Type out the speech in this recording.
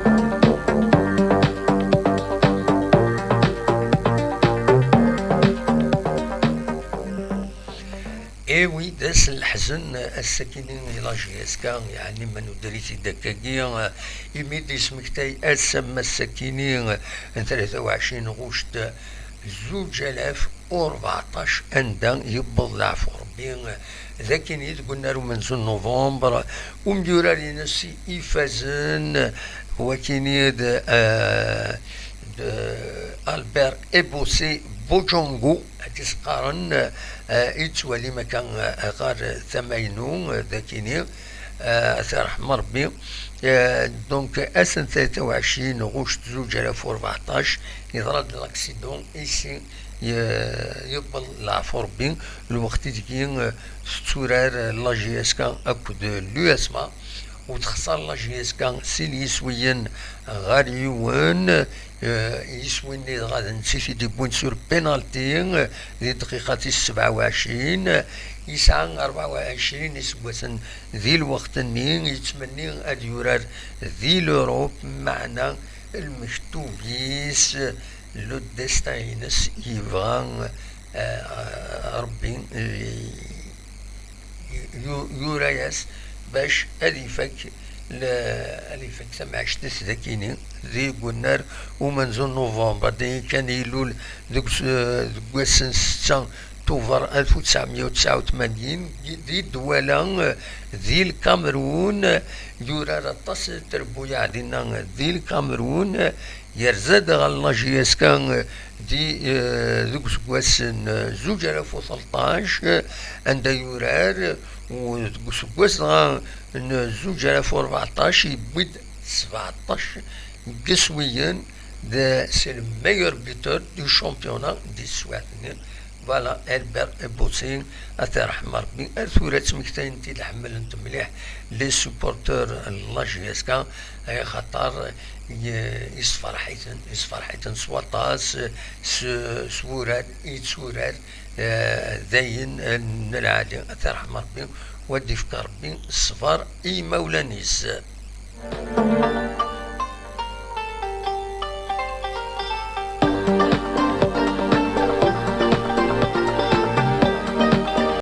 ايوي داس الحزن الساكنين إلى جياسكا يعني من دريتي دكاكيا يميد اسمك تاي أسمى الساكنين 23 غشت 2014 أندا يبض العفو ربي ذاكين قلنا له من زون نوفمبر ومديورا لنسي إفازن هو كينيد ألبير إبوسي بوجونغو تسقارن يتولي مكان غار ثمينو ذاكيني أثار رحمة ربي دونك أسن 23 غشت 2014 يضرب لاكسيدون إيسي يقبل العفو ربي الوقت ديكي تورار لا جي اس كا أكد لو اسما وتخسر لا جي اس كا سيل يسويين غاريون يسوين لي غادا نسيتي دي بوين سور بينالتي دي دقيقة 27 يسعى 24 يسوسن ذي الوقت النين يتمني أن يرار ذي l'Europe معنا المكتوبيس لو ديستاينس يفغان ربي يورايس باش أليفك أليفك سمعش تسذكيني ذي قلنار ومنزل نوفمبر دي كان يلول ذوك سنة توفر 1989 دي دولا ذي الكامرون يورا رطس تربويا عدنا ذي الكامرون يرزد غالا جياسكان دي ذوك سكواسن 2013 عند يورار وذوك سكواسن 2014 يبيد 17 قسويا سي الميور بيتور دو شامبيونا دي سواتنين فوالا البير بوتين اثار رحمة ربي ثورة مكتين تي الحمل انت مليح لي سوبورتور لا جي اس كا خاطر يصفر حيتن سواطاس سورات يتسورات ذاين العالي اثار رحمة ربي ودي فكر ربي الصفار اي مولانيس